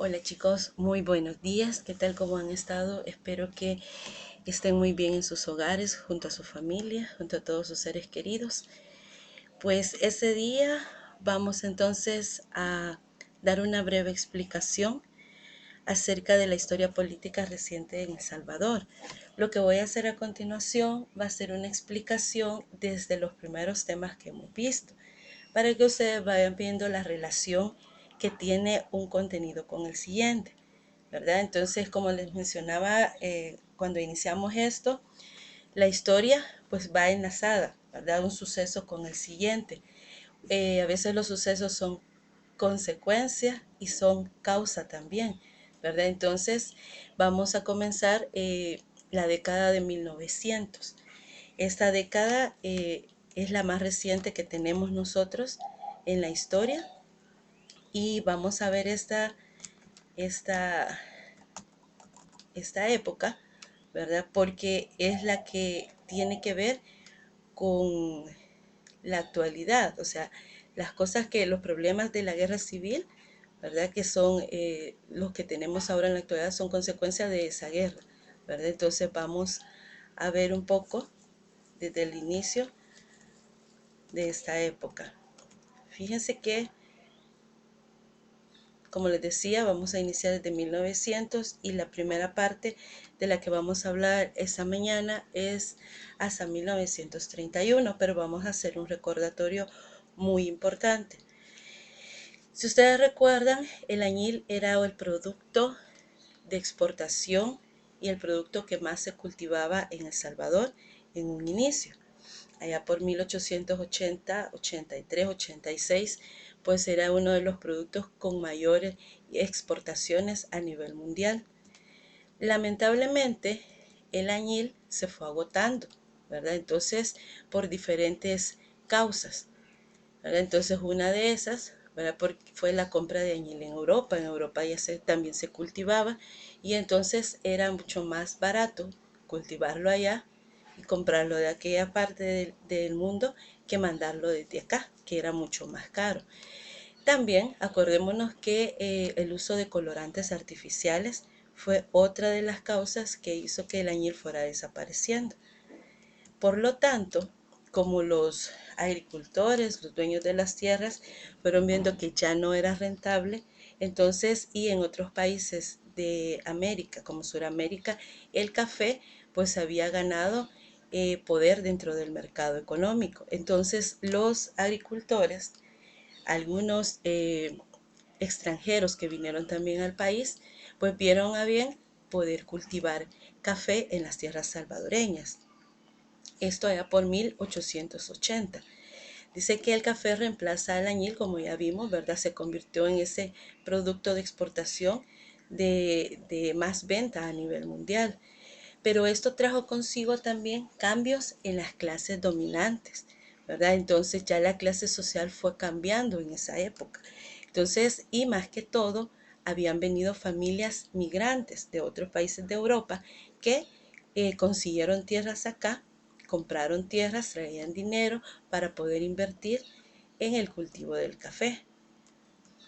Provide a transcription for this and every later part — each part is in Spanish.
Hola chicos, muy buenos días. ¿Qué tal? ¿Cómo han estado? Espero que estén muy bien en sus hogares, junto a su familia, junto a todos sus seres queridos. Pues ese día vamos entonces a dar una breve explicación acerca de la historia política reciente en El Salvador. Lo que voy a hacer a continuación va a ser una explicación desde los primeros temas que hemos visto, para que ustedes vayan viendo la relación que tiene un contenido con el siguiente, ¿verdad? Entonces, como les mencionaba cuando iniciamos esto, la historia pues va enlazada, ¿verdad? Un suceso con el siguiente. A veces los sucesos son consecuencia y son causa también, ¿verdad? Entonces, vamos a comenzar la década de 1900. Esta década es la más reciente que tenemos nosotros en la historia y vamos a ver esta, esta época, ¿verdad? Porque es la que tiene que ver con la actualidad, o sea, las cosas que, los problemas de la guerra civil, ¿verdad? Que son los que tenemos ahora en la actualidad, son consecuencia de esa guerra, ¿verdad? Entonces vamos a ver un poco desde el inicio de esta época. Fíjense que, como les decía, vamos a iniciar desde 1900 y la primera parte de la que vamos a hablar esta mañana es hasta 1931, pero vamos a hacer un recordatorio muy importante. Si ustedes recuerdan, el añil era el producto de exportación y el producto que más se cultivaba en El Salvador en un inicio. Allá por 1880, 83, 86, pues era uno de los productos con mayores exportaciones a nivel mundial. Lamentablemente, el añil se fue agotando, ¿verdad? Entonces, por diferentes causas, ¿verdad? Entonces, una de esas, ¿verdad? Fue la compra de añil en Europa. En Europa ya también se cultivaba y entonces era mucho más barato cultivarlo allá y comprarlo de aquella parte del mundo que mandarlo desde acá, que era mucho más caro. También acordémonos que el uso de colorantes artificiales fue otra de las causas que hizo que el añil fuera desapareciendo. Por lo tanto, como los agricultores, los dueños de las tierras, fueron viendo que ya no era rentable, entonces, y en otros países de América, como Sudamérica, el café pues había ganado poder dentro del mercado económico. Entonces, los agricultores, algunos extranjeros que vinieron también al país, pues vieron a bien poder cultivar café en las tierras salvadoreñas. Esto allá por 1880. Dice que el café reemplaza al añil, como ya vimos, ¿verdad? Se convirtió en ese producto de exportación de más venta a nivel mundial. Pero esto trajo consigo también cambios en las clases dominantes, ¿verdad? Entonces ya la clase social fue cambiando en esa época. Entonces, y más que todo, habían venido familias migrantes de otros países de Europa que consiguieron tierras acá, compraron tierras, traían dinero para poder invertir en el cultivo del café.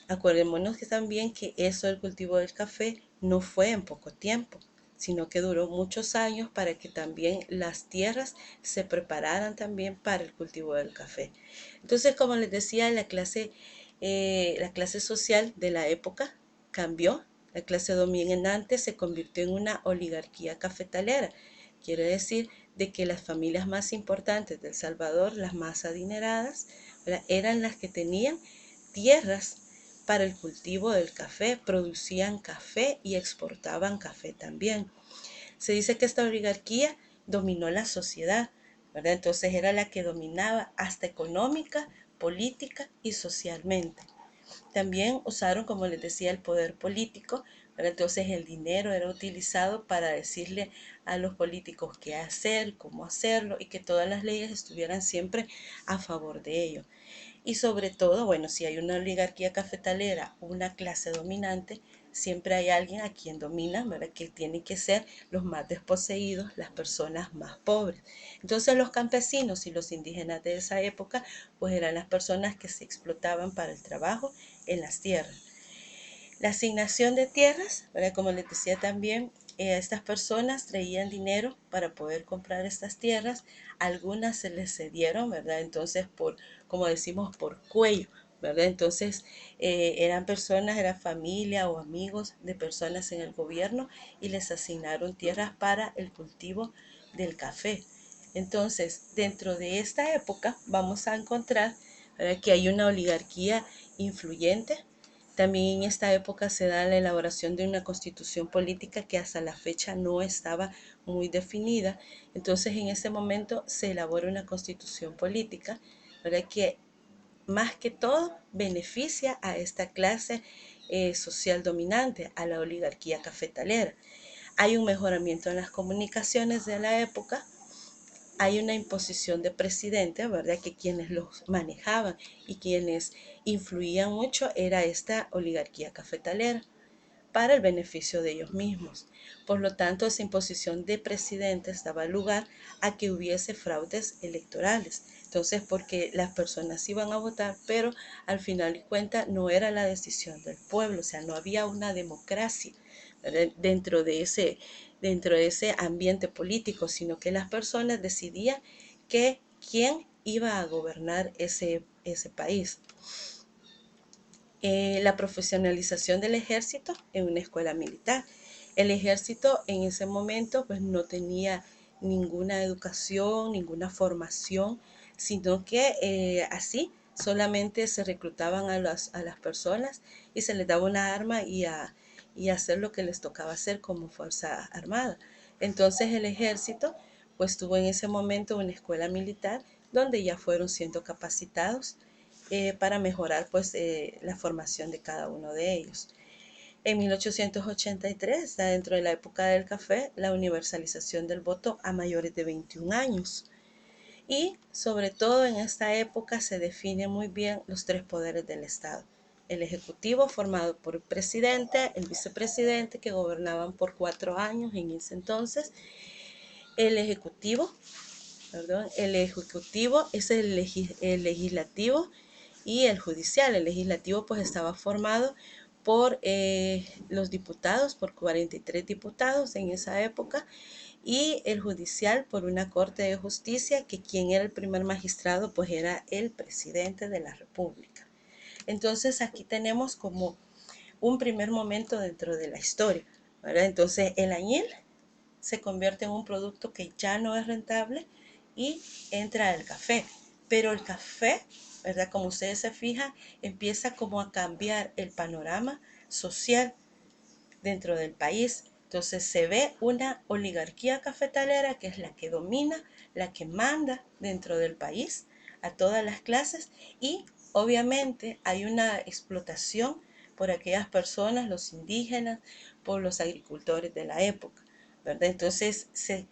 Acordémonos que también que eso del cultivo del café no fue en poco tiempo, sino que duró muchos años para que también las tierras se prepararan también para el cultivo del café. Entonces, como les decía, la clase social de la época cambió. La clase dominante se convirtió en una oligarquía cafetalera. Quiere decir de que las familias más importantes de El Salvador, las más adineradas, eran las que tenían tierras para el cultivo del café, producían café y exportaban café también. Se dice que esta oligarquía dominó la sociedad, ¿verdad? Entonces era la que dominaba hasta económica, política y socialmente. También usaron, como les decía, el poder político, ¿verdad? Entonces el dinero era utilizado para decirle a los políticos qué hacer, cómo hacerlo y que todas las leyes estuvieran siempre a favor de ellos. Y sobre todo, bueno, si hay una oligarquía cafetalera, una clase dominante, siempre hay alguien a quien dominan, ¿verdad? Que tienen que ser los más desposeídos, las personas más pobres. Entonces los campesinos y los indígenas de esa época, pues eran las personas que se explotaban para el trabajo en las tierras. La asignación de tierras, ¿verdad? Como les decía también, estas personas traían dinero para poder comprar estas tierras, algunas se les cedieron, ¿verdad? Entonces, como decimos, por cuello, ¿verdad? Entonces, eran personas, era familia o amigos de personas en el gobierno y les asignaron tierras para el cultivo del café. Entonces, dentro de esta época vamos a encontrar, ¿verdad?, que hay una oligarquía influyente. También en esta época se da la elaboración de una constitución política que hasta la fecha no estaba muy definida. Entonces, en ese momento se elabora una constitución política, ¿verdad?, que más que todo beneficia a esta clase social dominante, a la oligarquía cafetalera. Hay un mejoramiento en las comunicaciones de la época, hay una imposición de presidente, ¿verdad? Que quienes los manejaban y quienes influían mucho era esta oligarquía cafetalera para el beneficio de ellos mismos. Por lo tanto, esa imposición de presidentes daba lugar a que hubiese fraudes electorales. Entonces, porque las personas iban a votar, pero al final de cuentas no era la decisión del pueblo, o sea, no había una democracia, ¿verdad?, dentro de ese ambiente político, sino que las personas decidían que quién iba a gobernar ese país. La profesionalización del ejército en una escuela militar. El ejército en ese momento pues no tenía ninguna educación, ninguna formación, sino que así solamente se reclutaban a las personas y se les daba una arma y hacer lo que les tocaba hacer como fuerza armada. Entonces el ejército pues tuvo en ese momento una escuela militar donde ya fueron siendo capacitados para mejorar pues la formación de cada uno de ellos. En 1883, está dentro de la época del café, la universalización del voto a mayores de 21 años. Y sobre todo en esta época se definen muy bien los tres poderes del Estado. El Ejecutivo, formado por el presidente, el vicepresidente, que gobernaban por 4 años en ese entonces. El Ejecutivo, perdón, el Ejecutivo es el legislativo y el judicial. El legislativo pues estaba formado por los diputados, por 43 diputados en esa época, y el judicial por una corte de justicia que quien era el primer magistrado pues era el presidente de la República. Entonces aquí tenemos como un primer momento dentro de la historia, ¿verdad? Entonces el añil se convierte en un producto que ya no es rentable y entra el café. Pero el café, ¿verdad? Como ustedes se fijan, empieza como a cambiar el panorama social dentro del país. Entonces se ve una oligarquía cafetalera que es la que domina, la que manda dentro del país a todas las clases y obviamente hay una explotación por aquellas personas, los indígenas, por los agricultores de la época, ¿verdad? Entonces se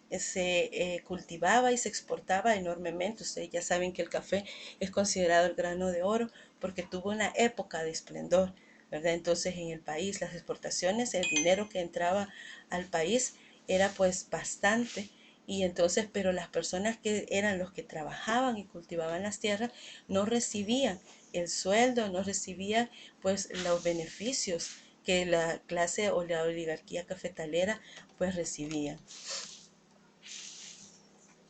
cultivaba y se exportaba enormemente. Ustedes ya saben que el café es considerado el grano de oro porque tuvo una época de esplendor, ¿verdad? Entonces en el país las exportaciones, el dinero que entraba al país era pues bastante y entonces, pero las personas que eran los que trabajaban y cultivaban las tierras no recibían el sueldo, no recibían pues los beneficios que la clase o la oligarquía cafetalera pues recibían.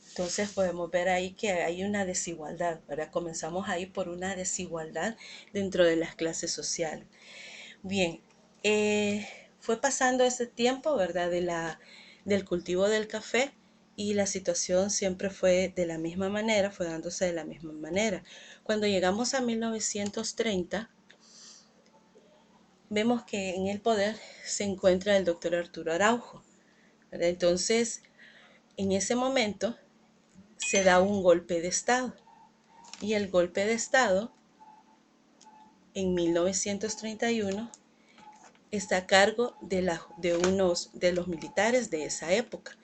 Entonces podemos ver ahí que hay una desigualdad, ¿verdad? Comenzamos ahí por una desigualdad dentro de las clases sociales. Bien, fue pasando ese tiempo, ¿verdad? Del cultivo del café y la situación siempre fue de la misma manera, fue dándose de la misma manera. Cuando llegamos a 1930, vemos que en el poder se encuentra el doctor Arturo Araujo, ¿verdad? Entonces, en ese momento se da un golpe de Estado y el golpe de Estado en 1931 está a cargo de unos de los militares de esa época.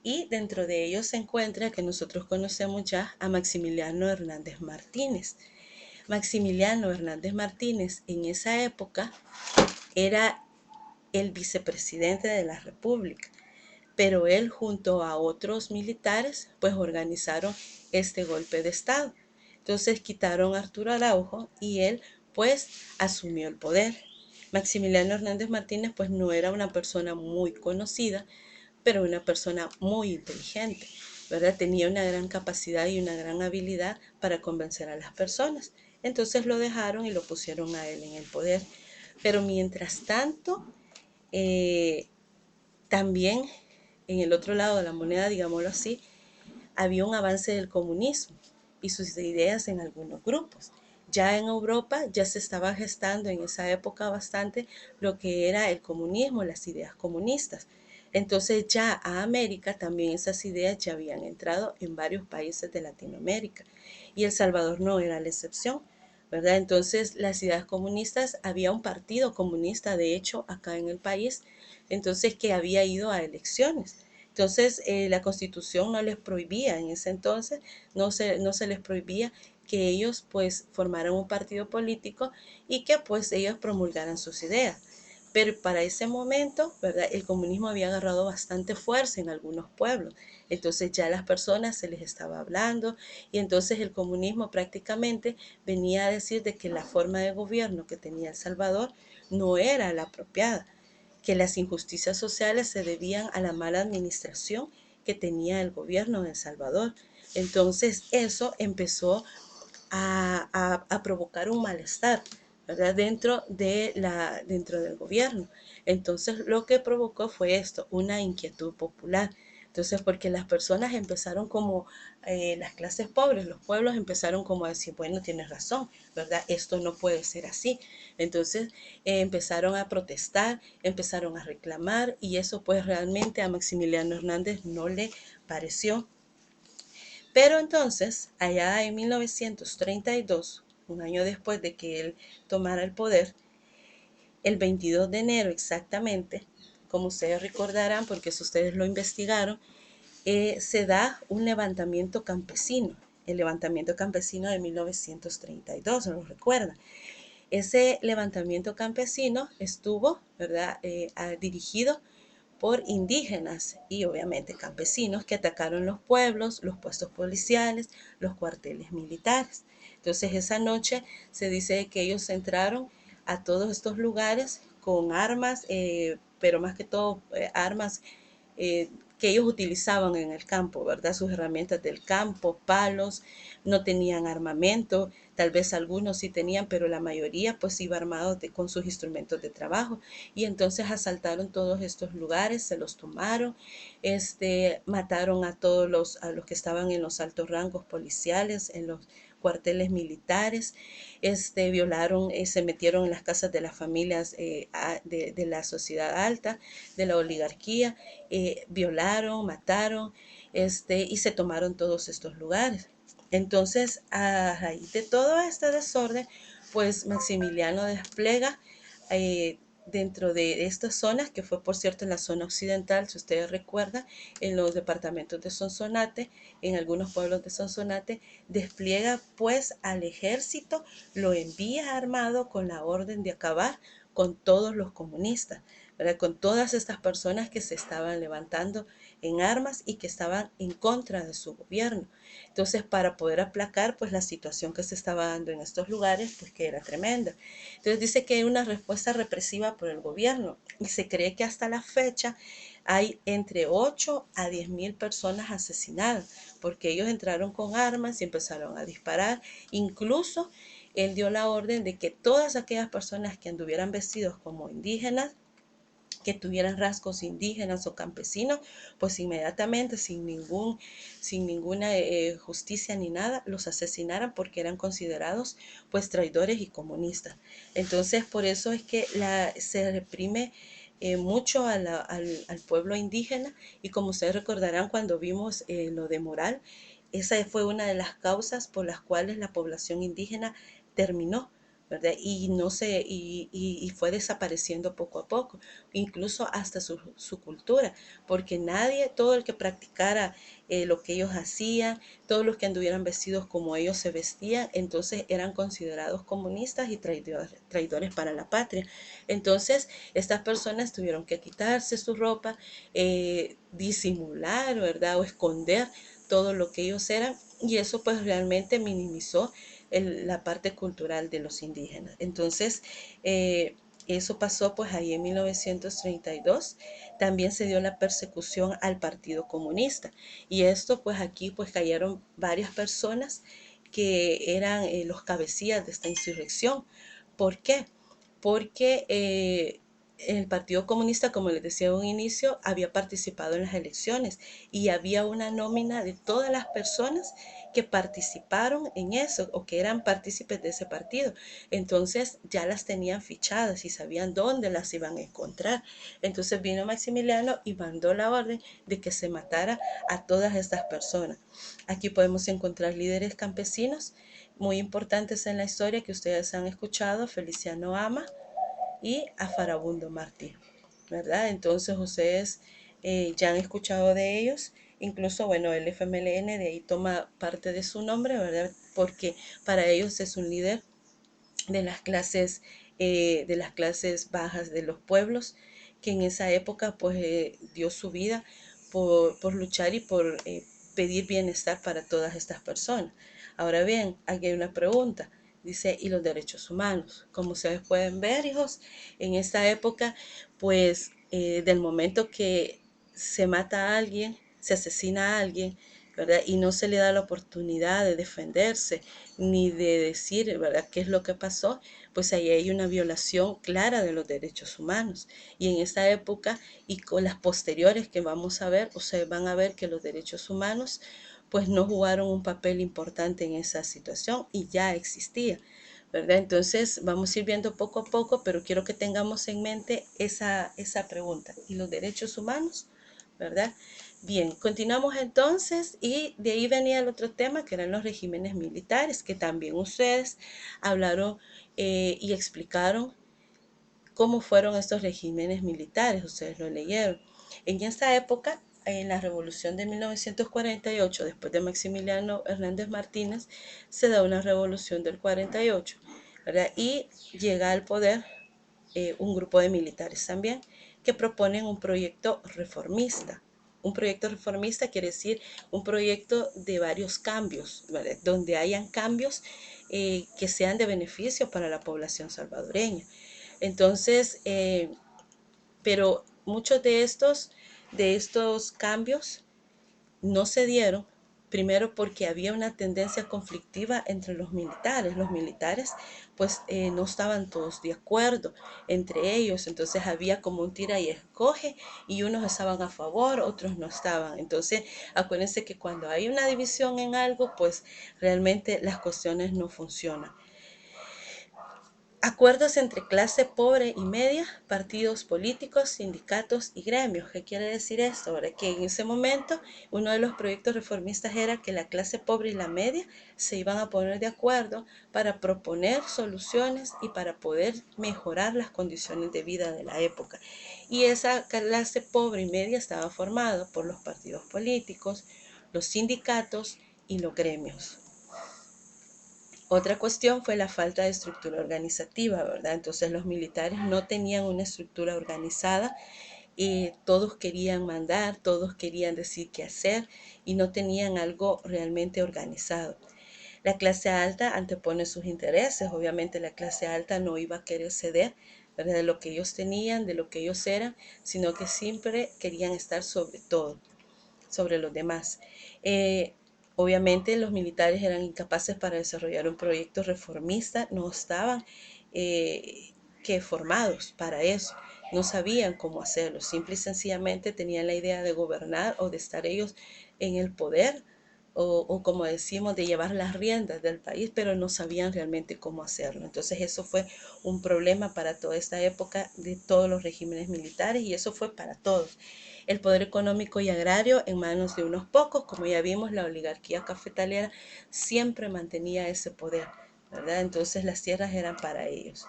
Y dentro de ellos se encuentra, que nosotros conocemos ya, a Maximiliano Hernández Martínez. Maximiliano Hernández Martínez en esa época era el vicepresidente de la República, pero él junto a otros militares pues organizaron este golpe de Estado. Entonces quitaron a Arturo Araujo y él pues asumió el poder. Maximiliano Hernández Martínez pues no era una persona muy conocida, pero una persona muy inteligente, ¿verdad? Tenía una gran capacidad y una gran habilidad para convencer a las personas. Entonces lo dejaron y lo pusieron a él en el poder. Pero mientras tanto, eh, también en el otro lado de la moneda, digámoslo así, había un avance del comunismo y sus ideas en algunos grupos. Ya en Europa ya se estaba gestando en esa época bastante lo que era el comunismo, las ideas comunistas. Entonces ya a América también esas ideas ya habían entrado en varios países de Latinoamérica y El Salvador no era la excepción, ¿verdad? Entonces las ideas comunistas, había un partido comunista de hecho acá en el país, entonces que había ido a elecciones. Entonces, la constitución no les prohibía en ese entonces, no se les prohibía que ellos pues formaran un partido político y que pues ellos promulgaran sus ideas. Pero para ese momento, ¿verdad? El comunismo había agarrado bastante fuerza en algunos pueblos. Entonces ya a las personas se les estaba hablando y entonces el comunismo prácticamente venía a decir de que la forma de gobierno que tenía El Salvador no era la apropiada, que las injusticias sociales se debían a la mala administración que tenía el gobierno de El Salvador. Entonces eso empezó a provocar un malestar, ¿verdad? Dentro del gobierno. Entonces lo que provocó fue esto, una inquietud popular. Entonces, porque las personas empezaron como, las clases pobres, los pueblos empezaron como a decir, bueno, tienes razón, ¿verdad? Esto no puede ser así. Entonces empezaron a protestar, empezaron a reclamar y eso pues realmente a Maximiliano Hernández no le pareció. Pero entonces, allá en 1932, un año después de que él tomara el poder, el 22 de enero exactamente, como ustedes recordarán, porque eso ustedes lo investigaron, se da un levantamiento campesino, el levantamiento campesino de 1932, ¿lo recuerdan? Ese levantamiento campesino estuvo, ¿verdad?, dirigido por indígenas y obviamente campesinos que atacaron los pueblos, los puestos policiales, los cuarteles militares. Entonces esa noche se dice que ellos entraron a todos estos lugares con armas, pero más que todo armas eh, que ellos utilizaban en el campo, ¿verdad? Sus herramientas del campo, palos, no tenían armamento, tal vez algunos sí tenían, pero la mayoría pues iba armados con sus instrumentos de trabajo. Y entonces asaltaron todos estos lugares, se los tomaron, mataron a los que estaban en los altos rangos policiales, en los cuarteles militares, violaron, se metieron en las casas de las familias de la sociedad alta, de la oligarquía, violaron, mataron, y se tomaron todos estos lugares. Entonces, a raíz de todo este desorden, pues Maximiliano despliega dentro de estas zonas, que fue por cierto en la zona occidental, si ustedes recuerdan, en los departamentos de Sonsonate, en algunos pueblos de Sonsonate, despliega pues al ejército, lo envía armado con la orden de acabar con todos los comunistas, ¿verdad? Con todas estas personas que se estaban levantando en armas y que estaban en contra de su gobierno. Entonces, para poder aplacar pues la situación que se estaba dando en estos lugares, pues que era tremenda. Entonces dice que hay una respuesta represiva por el gobierno y se cree que hasta la fecha hay entre 8 a 10 mil personas asesinadas porque ellos entraron con armas y empezaron a disparar. Incluso él dio la orden de que todas aquellas personas que anduvieran vestidos como indígenas, que tuvieran rasgos indígenas o campesinos, pues inmediatamente, sin ninguna justicia ni nada, los asesinaran porque eran considerados pues traidores y comunistas. Entonces, por eso es que se reprime mucho al pueblo indígena y como ustedes recordarán cuando vimos lo de Moral, esa fue una de las causas por las cuales la población indígena terminó, ¿verdad? Y no se, y fue desapareciendo poco a poco, incluso hasta su cultura, porque nadie, todo el que practicara lo que ellos hacían, todos los que anduvieran vestidos como ellos se vestían, entonces eran considerados comunistas y traidores para la patria. Entonces, estas personas tuvieron que quitarse su ropa, disimular, ¿verdad? O esconder todo lo que ellos eran, y eso pues realmente minimizó la parte cultural de los indígenas. Entonces, Eso pasó pues ahí en 1932. También se dio la persecución al Partido Comunista. Y esto pues aquí pues cayeron varias personas que eran los cabecillas de esta insurrección. ¿Por qué? Porque el Partido Comunista, como les decía en un inicio, había participado en las elecciones y había una nómina de todas las personas que participaron en eso o que eran partícipes de ese partido. Entonces ya las tenían fichadas y sabían dónde las iban a encontrar. Entonces vino Maximiliano y mandó la orden de que se matara a todas estas personas. Aquí podemos encontrar líderes campesinos muy importantes en la historia que ustedes han escuchado: Feliciano Ama y a Farabundo Martí, ¿verdad? Entonces ustedes ya han escuchado de ellos. Incluso, bueno, el FMLN de ahí toma parte de su nombre, ¿verdad? Porque para ellos es un líder de las clases bajas de los pueblos, que en esa época pues dio su vida por luchar y por pedir bienestar para todas estas personas. Ahora bien, aquí hay una pregunta. Dice, ¿y los derechos humanos? Como ustedes pueden ver, hijos, en esta época, pues del momento que se mata a alguien, se asesina a alguien, ¿verdad? Y no se le da la oportunidad de defenderse ni de decir, ¿verdad?, qué es lo que pasó, pues ahí hay una violación clara de los derechos humanos. Y en esta época y con las posteriores que vamos a ver, ustedes van a ver que los derechos humanos pues no jugaron un papel importante en esa situación y ya existía, ¿verdad? Entonces vamos a ir viendo poco a poco, pero quiero que tengamos en mente esa pregunta. ¿Y los derechos humanos? ¿Verdad? Bien, continuamos entonces y de ahí venía el otro tema que eran los regímenes militares, que también ustedes hablaron y explicaron cómo fueron estos regímenes militares, ustedes lo leyeron. En esta época, en la revolución de 1948, después de Maximiliano Hernández Martínez, se da una revolución del 48, ¿verdad? Y llega al poder un grupo de militares también que proponen un proyecto reformista. Un proyecto reformista quiere decir un proyecto de varios cambios, ¿vale?, donde hayan cambios que sean de beneficio para la población salvadoreña. Entonces, pero muchos de estos cambios no se dieron, primero porque había una tendencia conflictiva entre los militares. Los militares pues no estaban todos de acuerdo entre ellos, entonces había como un tira y escoge y unos estaban a favor, otros no estaban. Entonces acuérdense que cuando hay una división en algo, pues realmente las cuestiones no funcionan. Acuerdos entre clase pobre y media, partidos políticos, sindicatos y gremios. ¿Qué quiere decir esto? Ahora, que en ese momento uno de los proyectos reformistas era que la clase pobre y la media se iban a poner de acuerdo para proponer soluciones y para poder mejorar las condiciones de vida de la época. Y esa clase pobre y media estaba formada por los partidos políticos, los sindicatos y los gremios. Otra cuestión fue la falta de estructura organizativa, ¿verdad? Entonces los militares no tenían una estructura organizada y todos querían mandar, todos querían decir qué hacer y no tenían algo realmente organizado. La clase alta antepone sus intereses. Obviamente la clase alta no iba a querer ceder, ¿verdad?, de lo que ellos tenían, de lo que ellos eran, sino que siempre querían estar sobre todo, sobre los demás. Obviamente los militares eran incapaces para desarrollar un proyecto reformista, no estaban que formados para eso, no sabían cómo hacerlo, simple y sencillamente tenían la idea de gobernar o de estar ellos en el poder o como decimos, de llevar las riendas del país, pero no sabían realmente cómo hacerlo. Entonces eso fue un problema para toda esta época de todos los regímenes militares y eso fue para todos. El poder económico y agrario en manos de unos pocos, como ya vimos, la oligarquía cafetalera siempre mantenía ese poder, ¿verdad? Entonces las tierras eran para ellos.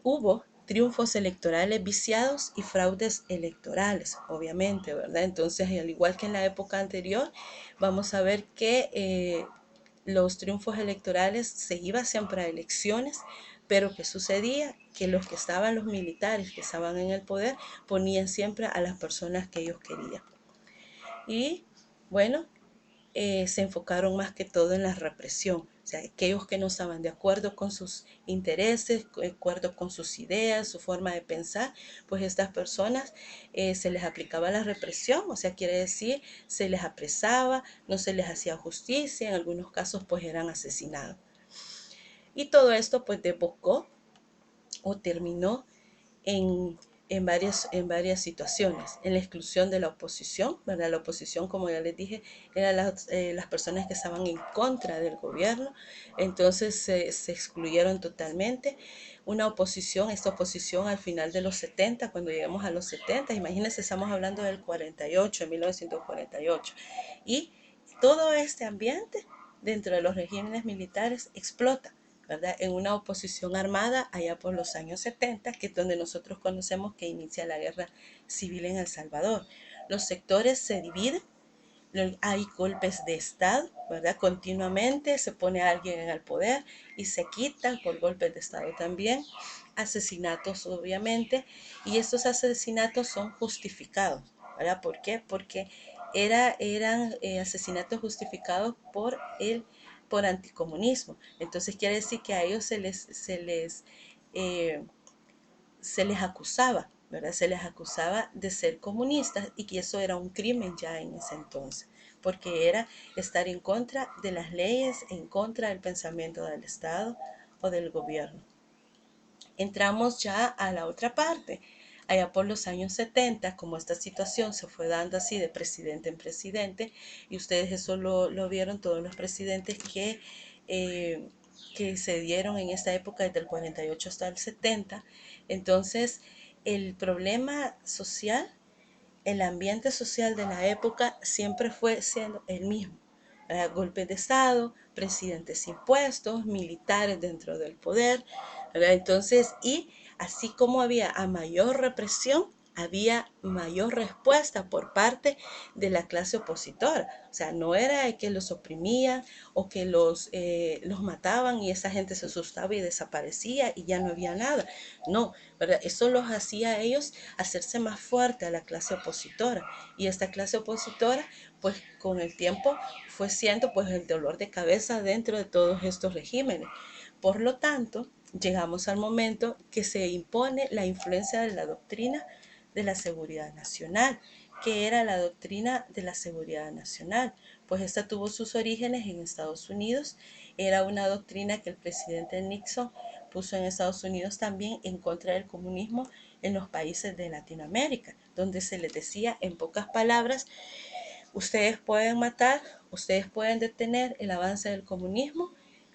Hubo triunfos electorales viciados y fraudes electorales, obviamente, ¿verdad? Entonces, al igual que en la época anterior, vamos a ver que los triunfos electorales se iba siempre a elecciones, pero ¿qué sucedía? Que los que estaban, los militares que estaban en el poder, ponían siempre a las personas que ellos querían. Y bueno, se enfocaron más que todo en la represión, O sea, aquellos que no estaban de acuerdo con sus intereses, de acuerdo con sus ideas, su forma de pensar, pues estas personas se les aplicaba la represión, o sea, quiere decir, se les apresaba, no se les hacía justicia, en algunos casos pues eran asesinados. Y todo esto pues desembocó o terminó en, en varias situaciones, en la exclusión de la oposición, ¿verdad? La oposición, como ya les dije, eran las personas que estaban en contra del gobierno, entonces se excluyeron totalmente. Una oposición, esta oposición al final de los 70, cuando llegamos a los 70, imagínense, estamos hablando del 48, 1948, y todo este ambiente dentro de los regímenes militares explota, ¿verdad? En una oposición armada allá por los años 70, que es donde nosotros conocemos que inicia la guerra civil en El Salvador. Los sectores se dividen, hay golpes de Estado, ¿verdad? Continuamente se pone a alguien en el poder y se quita por golpes de Estado también. Asesinatos, obviamente, y estos asesinatos son justificados, ¿verdad? ¿Por qué? Porque eran asesinatos justificados por anticomunismo. Entonces quiere decir que a ellos eh, se les acusaba, ¿verdad? Se les acusaba de ser comunistas y que eso era un crimen ya en ese entonces, porque era estar en contra de las leyes, en contra del pensamiento del Estado o del gobierno. Entramos ya a la otra parte. Allá por los años 70, como esta situación se fue dando así de presidente en presidente, y ustedes eso lo vieron todos los presidentes que se dieron en esta época desde el 48 hasta el 70, entonces el problema social, el ambiente social de la época siempre fue siendo el mismo. Golpes de Estado, presidentes impuestos, militares dentro del poder, ¿verdad? Entonces, y así como había a mayor represión, había mayor respuesta por parte de la clase opositora. O sea, no era que los oprimían o que los mataban y esa gente se asustaba y desaparecía y ya no había nada. No, ¿verdad? Eso los hacía a ellos hacerse más fuerte a la clase opositora. Y esta clase opositora, pues con el tiempo fue siendo pues el dolor de cabeza dentro de todos estos regímenes. Por lo tanto, llegamos al momento que se impone la influencia de la doctrina de la seguridad nacional. Que era la doctrina de la seguridad nacional? Pues esta tuvo sus orígenes en Estados Unidos. Era una doctrina que el presidente Nixon puso en Estados Unidos también en contra del comunismo en los países de Latinoamérica, donde se les decía en pocas palabras: ustedes pueden matar, ustedes pueden detener el avance del comunismo,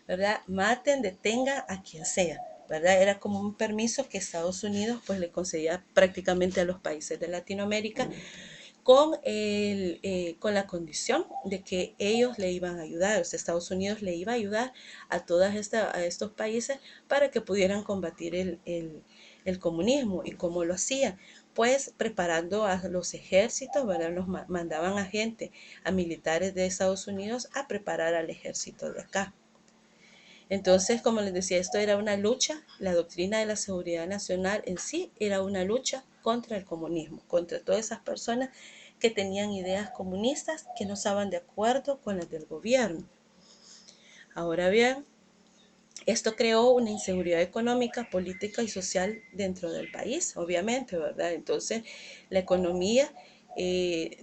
¿verdad? Maten, detengan a quien sea, ¿verdad? Era como un permiso que Estados Unidos pues le concedía prácticamente a los países de Latinoamérica con la condición de que ellos le iban a ayudar, o sea, Estados Unidos le iba a ayudar a estos países para que pudieran combatir el comunismo. ¿Y cómo lo hacían? Pues preparando a los ejércitos, ¿verdad? Los mandaban a gente, a militares de Estados Unidos a preparar al ejército de acá. Entonces, como les decía, esto era una lucha, la doctrina de la seguridad nacional en sí era una lucha contra el comunismo, contra todas esas personas que tenían ideas comunistas que no estaban de acuerdo con las del gobierno. Ahora bien, esto creó una inseguridad económica, política y social dentro del país, obviamente, ¿verdad? Entonces, la economía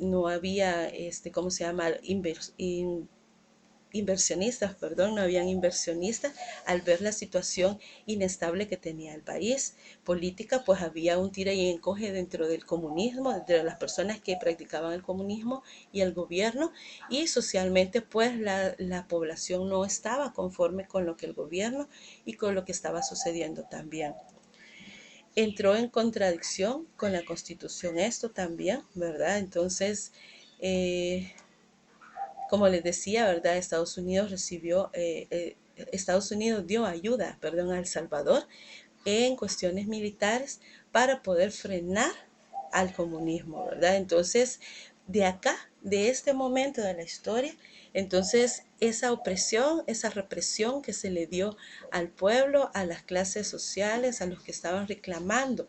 no había, ¿cómo se llama? Inversionistas, perdón, no habían inversionistas al ver la situación inestable que tenía el país. Política, pues había un tira y encoge dentro del comunismo, de las personas que practicaban el comunismo y el gobierno, y socialmente pues la población no estaba conforme con lo que el gobierno y con lo que estaba sucediendo también. Entró en contradicción con la Constitución esto también, ¿verdad? Entonces, como les decía, ¿verdad? Estados Unidos dio ayuda, perdón, a El Salvador en cuestiones militares para poder frenar al comunismo, ¿verdad? Entonces, de acá, de este momento de la historia, entonces esa opresión, esa represión que se le dio al pueblo, a las clases sociales, a los que estaban reclamando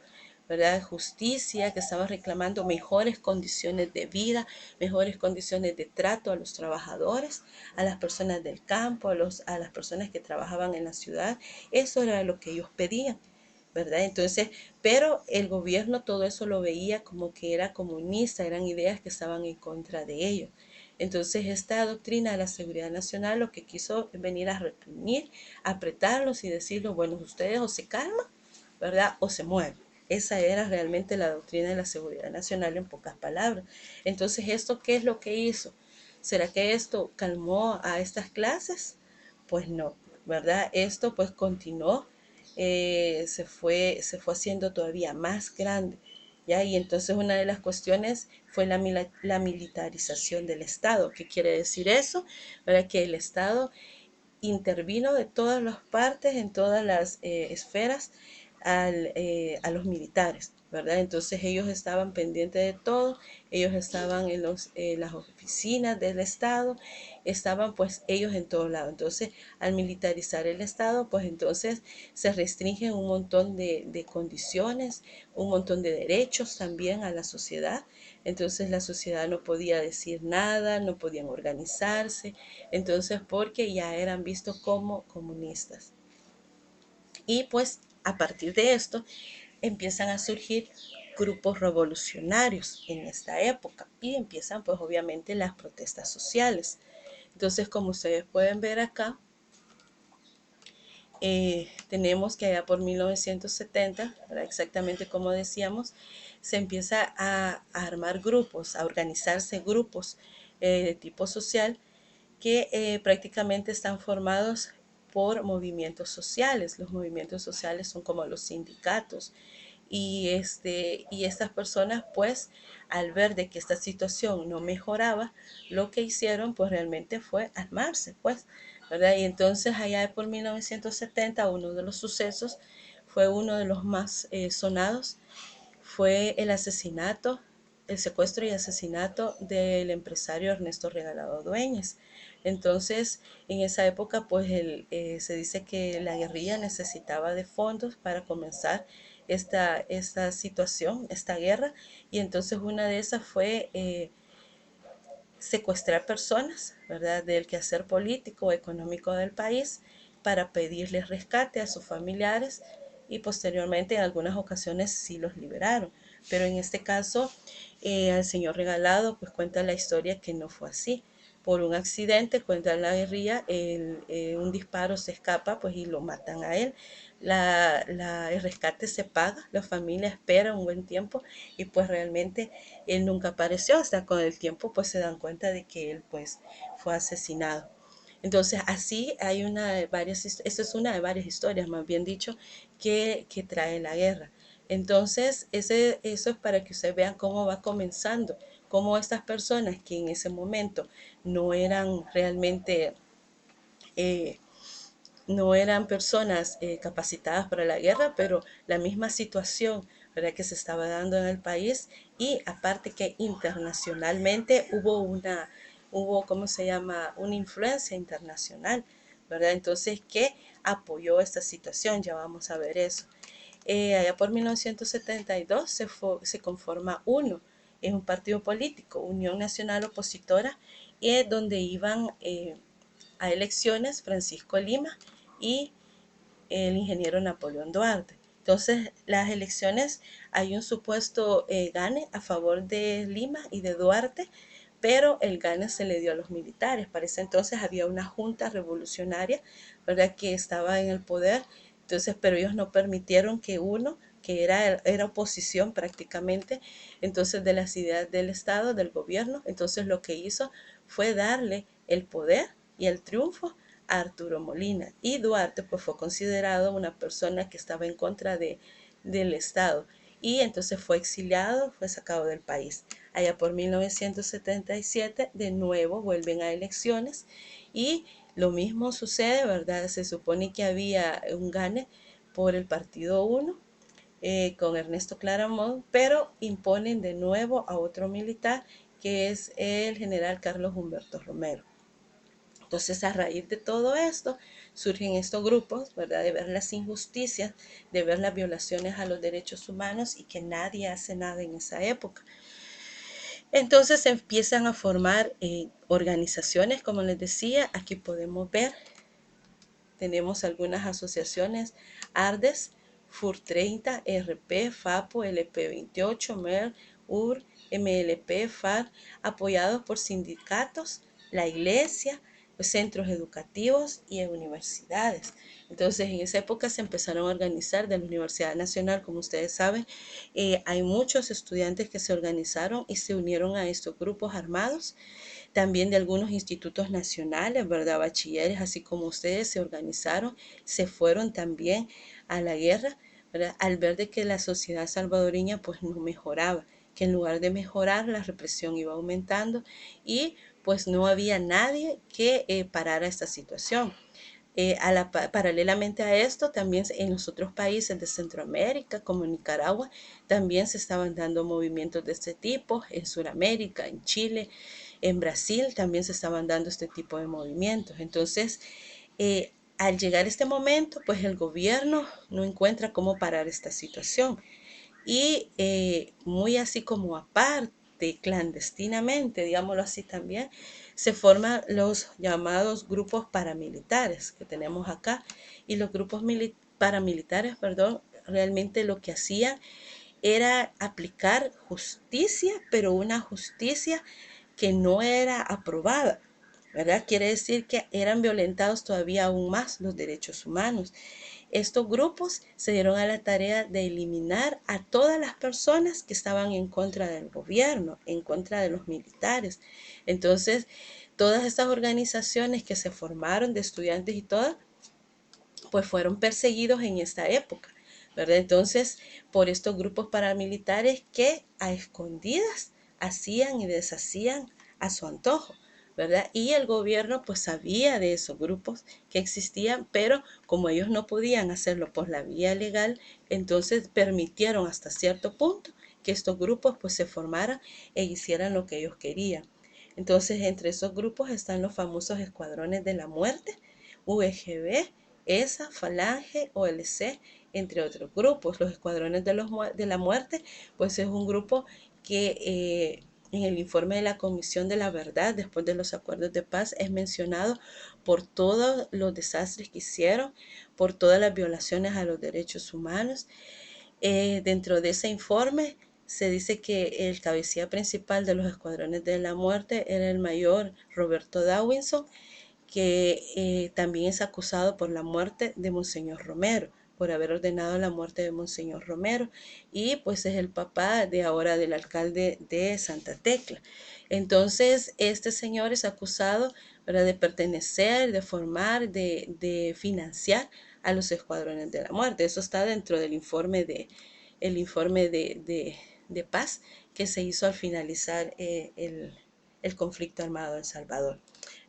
¿verdad? Justicia, que estaban reclamando mejores condiciones de vida, mejores condiciones de trato a los trabajadores, a las personas del campo, a las personas que trabajaban en la ciudad. Eso era lo que ellos pedían, ¿verdad? Entonces, pero el gobierno todo eso lo veía como que era comunista, eran ideas que estaban en contra de ellos. Entonces, esta doctrina de la seguridad nacional lo que quiso venir a reprimir, apretarlos y decirles, bueno, ustedes o se calman, ¿verdad? O se mueven. Esa era realmente la doctrina de la seguridad nacional en pocas palabras. Entonces, ¿esto qué es lo que hizo? ¿Será que esto calmó a estas clases? Pues no, ¿verdad? Esto pues continuó, se fue haciendo todavía más grande, ¿ya? Y entonces una de las cuestiones fue la militarización del Estado. ¿Qué quiere decir eso? ¿Verdad? Que el Estado intervino de todas las partes, en todas las esferas, a los militares, ¿verdad? Entonces ellos estaban pendientes de todo, ellos estaban en las oficinas del Estado, estaban pues ellos en todo lado. Entonces, al militarizar el Estado, pues entonces se restringen un montón de condiciones, un montón de derechos también a la sociedad. Entonces la sociedad no podía decir nada, no podían organizarse, entonces porque ya eran vistos como comunistas. Y pues a partir de esto empiezan a surgir grupos revolucionarios en esta época y empiezan pues obviamente las protestas sociales. Entonces, como ustedes pueden ver acá, tenemos que allá por 1970, ¿verdad? Exactamente como decíamos, se empieza a armar grupos, a organizarse grupos de tipo social que prácticamente están formados por movimientos sociales. Los movimientos sociales son como los sindicatos. Y estas personas, pues, al ver de que esta situación no mejoraba, lo que hicieron, pues, realmente fue armarse, pues, ¿verdad? Y entonces, allá por 1970, uno de los sucesos fue uno de los más sonados, fue el asesinato, el secuestro y asesinato del empresario Ernesto Regalado Dueñas. Entonces, en esa época, pues se dice que la guerrilla necesitaba de fondos para comenzar esta situación, esta guerra, y entonces una de esas fue secuestrar personas, ¿verdad?, del quehacer político o económico del país para pedirles rescate a sus familiares y posteriormente en algunas ocasiones sí los liberaron. Pero en este caso, al señor Regalado, pues cuenta la historia que no fue así. Por un accidente, cuenta la guerrilla, un disparo se escapa pues y lo matan a él. El rescate se paga, la familia espera un buen tiempo y pues realmente él nunca apareció, hasta con el tiempo pues se dan cuenta de que él pues fue asesinado. Entonces así hay esta es una de varias historias, más bien dicho, que trae la guerra. Entonces eso es para que ustedes vean cómo va comenzando, cómo estas personas que en ese momento no eran realmente eh, no eran personas capacitadas para la guerra, pero la misma situación, ¿verdad?, que se estaba dando en el país, y aparte que internacionalmente hubo, ¿cómo se llama?, una influencia internacional, ¿verdad? Entonces, ¿qué apoyó esta situación? Ya vamos a ver eso. Allá por 1972 se conforma UNO, es un partido político, Unión Nacional Opositora, y es donde iban a elecciones Francisco Lima y el ingeniero Napoleón Duarte. Entonces, las elecciones hay un supuesto gane a favor de Lima y de Duarte, pero el gane se le dio a los militares. Para ese entonces había una junta revolucionaria, ¿verdad?, que estaba en el poder. Entonces, pero ellos no permitieron que uno que era oposición prácticamente, entonces de las ideas del Estado, del gobierno, entonces lo que hizo fue darle el poder y el triunfo a Arturo Molina. Y Duarte pues fue considerado una persona que estaba en contra del Estado. Y entonces fue exiliado, fue sacado del país. Allá por 1977 de nuevo vuelven a elecciones y lo mismo sucede, ¿verdad? Se supone que había un gane por el partido 1 con Ernesto Claramont, pero imponen de nuevo a otro militar que es el general Carlos Humberto Romero. Entonces, a raíz de todo esto, surgen estos grupos, ¿verdad? De ver las injusticias, de ver las violaciones a los derechos humanos y que nadie hace nada en esa época. Entonces se empiezan a formar organizaciones, como les decía, aquí podemos ver, tenemos algunas asociaciones, ARDES, FUR30, RP, FAPO, LP28, MER, UR, MLP, FAR, apoyados por sindicatos, la iglesia, los centros educativos y universidades. Entonces, en esa época se empezaron a organizar de la Universidad Nacional, como ustedes saben, hay muchos estudiantes que se organizaron y se unieron a estos grupos armados, también de algunos institutos nacionales, ¿verdad? Bachilleres, así como ustedes se organizaron, se fueron también a la guerra, ¿verdad? Al ver de que la sociedad salvadoreña pues no mejoraba, que en lugar de mejorar la represión iba aumentando y pues no había nadie que parara esta situación. Paralelamente a esto, también en los otros países de Centroamérica, como Nicaragua, también se estaban dando movimientos de este tipo, en Sudamérica, en Chile, en Brasil también se estaban dando este tipo de movimientos. Entonces, al llegar este momento, pues el gobierno no encuentra cómo parar esta situación. Y muy así como aparte, clandestinamente, digámoslo así también, se forman los llamados grupos paramilitares que tenemos acá. Y los grupos paramilitares, perdón, realmente lo que hacían era aplicar justicia, pero una justicia que no era aprobada, ¿verdad? Quiere decir que eran violentados todavía aún más los derechos humanos. Estos grupos se dieron a la tarea de eliminar a todas las personas que estaban en contra del gobierno, en contra de los militares. Entonces, todas estas organizaciones que se formaron de estudiantes y todas, pues fueron perseguidos en esta época, ¿verdad? Entonces, por estos grupos paramilitares que a escondidas hacían y deshacían a su antojo, ¿verdad? Y el gobierno pues sabía de esos grupos que existían, pero como ellos no podían hacerlo por la vía legal, entonces permitieron hasta cierto punto que estos grupos pues se formaran e hicieran lo que ellos querían. Entonces, entre esos grupos están los famosos escuadrones de la muerte, UGB, ESA, Falange, OLC, entre otros grupos. Los escuadrones de la muerte, pues es un grupo que en el informe de la Comisión de la Verdad, después de los acuerdos de paz, es mencionado por todos los desastres que hicieron, por todas las violaciones a los derechos humanos. Dentro de ese informe se dice que el cabecilla principal de los escuadrones de la muerte era el mayor Roberto Dawinson, que también es acusado por la muerte de Monseñor Romero, por haber ordenado la muerte de Monseñor Romero, y pues es el papá de ahora del alcalde de Santa Tecla. Entonces, este señor es acusado, ¿verdad?, de pertenecer, de formar, de financiar a los escuadrones de la muerte. Eso está dentro del informe de paz que se hizo al finalizar el conflicto armado en Salvador.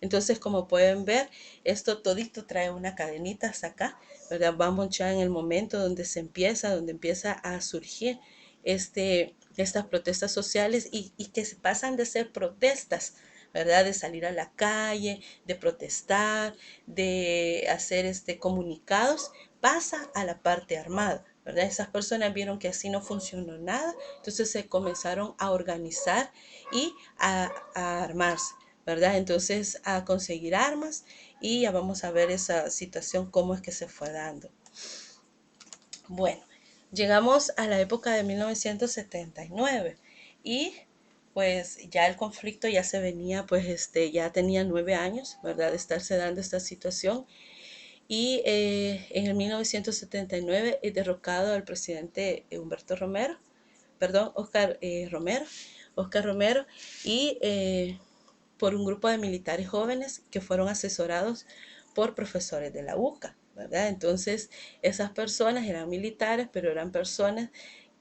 Entonces, como pueden ver, esto todito trae una cadenita hasta acá, ¿verdad? Vamos ya en el momento donde empieza a surgir estas protestas sociales y que pasan de ser protestas, ¿verdad? De salir a la calle, de protestar, de hacer comunicados, pasa a la parte armada, ¿verdad? Esas personas vieron que así no funcionó nada, entonces se comenzaron a organizar y a armarse, ¿verdad? Entonces a conseguir armas y ya vamos a ver esa situación, cómo es que se fue dando. Bueno, llegamos a la época de 1979 y pues ya el conflicto ya se venía, pues ya tenía 9 años, ¿verdad? De estarse dando esta situación. Y en el 1979 es derrocado al presidente Humberto Romero, perdón, Oscar Romero, y por un grupo de militares jóvenes que fueron asesorados por profesores de la UCA, ¿verdad? Entonces, esas personas eran militares, pero eran personas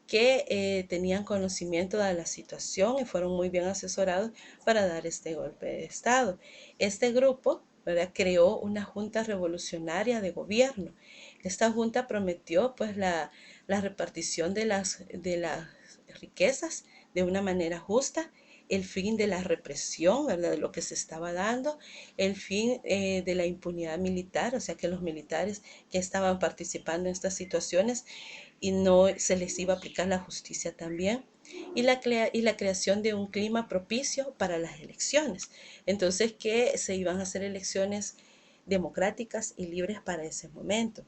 que tenían conocimiento de la situación y fueron muy bien asesorados para dar este golpe de Estado. Este grupo, ¿verdad?, creó una junta revolucionaria de gobierno. Esta junta prometió pues la repartición de las riquezas de una manera justa el fin de la represión, ¿verdad? De lo que se estaba dando, el fin de la impunidad militar, o sea que los militares que estaban participando en estas situaciones y no se les iba a aplicar la justicia también, y la creación de un clima propicio para las elecciones. Entonces que se iban a hacer elecciones democráticas y libres para ese momento.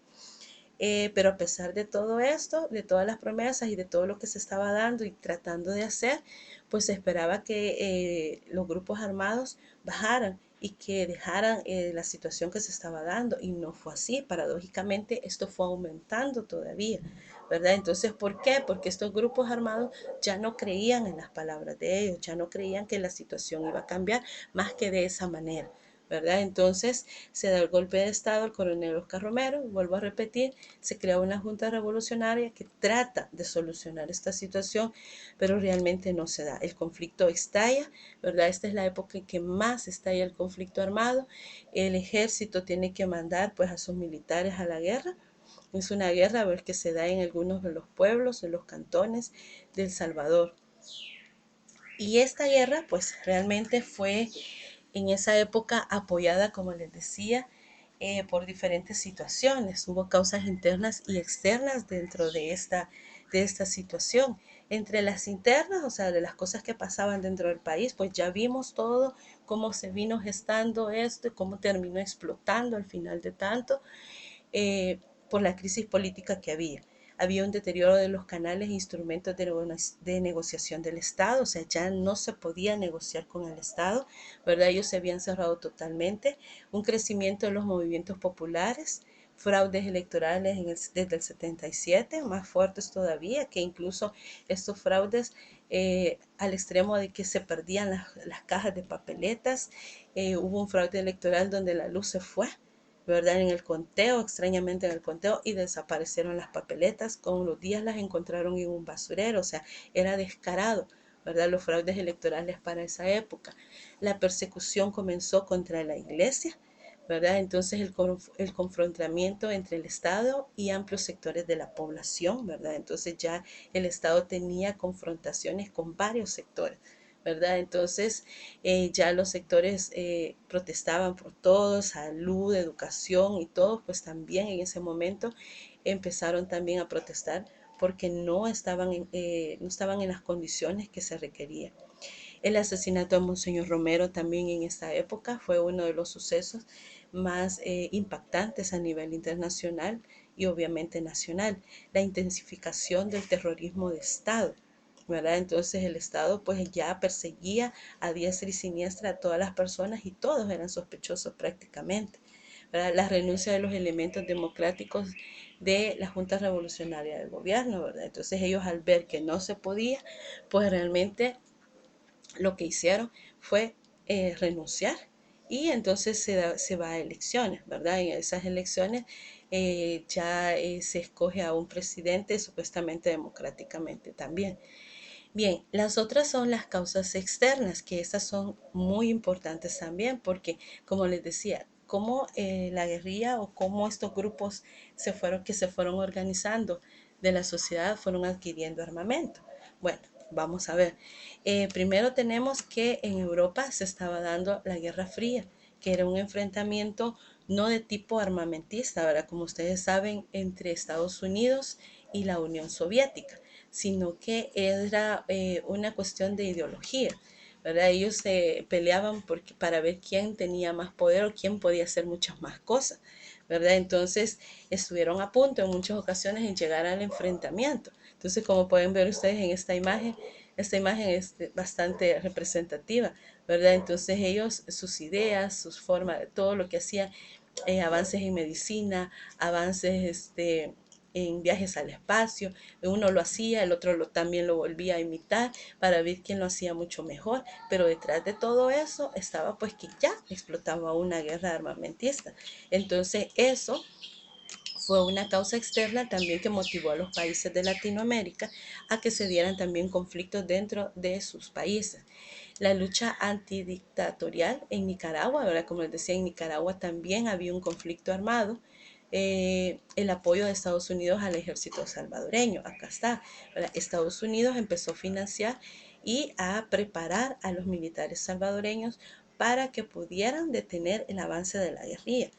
Pero a pesar de todo esto, de todas las promesas y de todo lo que se estaba dando y tratando de hacer, pues se esperaba que los grupos armados bajaran y que dejaran la situación que se estaba dando. Y no fue así. Paradójicamente, esto fue aumentando todavía, ¿verdad? Entonces, ¿por qué? Porque estos grupos armados ya no creían en las palabras de ellos, ya no creían que la situación iba a cambiar más que de esa manera, ¿verdad? Entonces se da el golpe de Estado al coronel Oscar Romero, vuelvo a repetir, se crea una junta revolucionaria que trata de solucionar esta situación, pero realmente no se da. El conflicto estalla, ¿verdad? Esta es la época en que más estalla el conflicto armado. El ejército tiene que mandar pues a sus militares a la guerra. Es una guerra ver, que se da en algunos de los pueblos, en los cantones de El Salvador. Y esta guerra pues realmente fue en esa época apoyada, como les decía, por diferentes situaciones. Hubo causas internas y externas dentro de esta situación. Entre las internas, o sea, de las cosas que pasaban dentro del país, pues ya vimos todo, cómo se vino gestando esto y cómo terminó explotando al final de tanto eh, por la crisis política que había. Había un deterioro de los canales e instrumentos de negociación del Estado, o sea, ya no se podía negociar con el Estado, ¿verdad? Ellos se habían cerrado totalmente. Un crecimiento de los movimientos populares, fraudes electorales desde el 77, más fuertes todavía, que incluso estos fraudes al extremo de que se perdían las cajas de papeletas. Hubo un fraude electoral donde la luz se fue, ¿verdad? En el conteo, extrañamente en el conteo, y desaparecieron las papeletas. Con los días las encontraron en un basurero, o sea, era descarado, ¿verdad? Los fraudes electorales para esa época. La persecución comenzó contra la iglesia, ¿verdad? Entonces el confrontamiento entre el Estado y amplios sectores de la población, ¿verdad? Entonces ya el Estado tenía confrontaciones con varios sectores, ¿verdad? Entonces ya los sectores protestaban por todo, salud, educación y todo, pues también en ese momento empezaron también a protestar porque no estaban en las condiciones que se requerían. El asesinato de Monseñor Romero también en esta época fue uno de los sucesos más impactantes a nivel internacional y obviamente nacional. La intensificación del terrorismo de Estado, ¿verdad? Entonces el Estado pues ya perseguía a diestra y siniestra a todas las personas y todos eran sospechosos prácticamente, ¿verdad? La renuncia de los elementos democráticos de la Junta Revolucionaria del Gobierno, ¿verdad? Entonces ellos al ver que no se podía, pues realmente lo que hicieron fue renunciar y entonces se va a elecciones, ¿verdad? En esas elecciones ya se escoge a un presidente supuestamente democráticamente también. Bien, las otras son las causas externas, que estas son muy importantes también, porque como les decía, cómo la guerrilla o cómo estos grupos que se fueron organizando de la sociedad fueron adquiriendo armamento. Bueno, vamos a ver. Primero tenemos que en Europa se estaba dando la Guerra Fría, que era un enfrentamiento no de tipo armamentista, ¿verdad? Como ustedes saben, entre Estados Unidos y la Unión Soviética, sino que era una cuestión de ideología, ¿verdad? Ellos se peleaban para ver quién tenía más poder o quién podía hacer muchas más cosas, ¿verdad? Entonces estuvieron a punto en muchas ocasiones en llegar al enfrentamiento. Entonces, como pueden ver ustedes en esta imagen es bastante representativa, ¿verdad? Entonces ellos, sus ideas, sus formas, todo lo que hacían, avances en medicina, avances en viajes al espacio, uno lo hacía, el otro también lo volvía a imitar para ver quién lo hacía mucho mejor, pero detrás de todo eso estaba pues que ya explotaba una guerra armamentista. Entonces eso fue una causa externa también que motivó a los países de Latinoamérica a que se dieran también conflictos dentro de sus países. La lucha antidictatorial en Nicaragua, ¿verdad? Como les decía, en Nicaragua también había un conflicto armado. El apoyo de Estados Unidos al ejército salvadoreño, acá está, ¿verdad? Estados Unidos empezó a financiar y a preparar a los militares salvadoreños para que pudieran detener el avance de la guerrilla,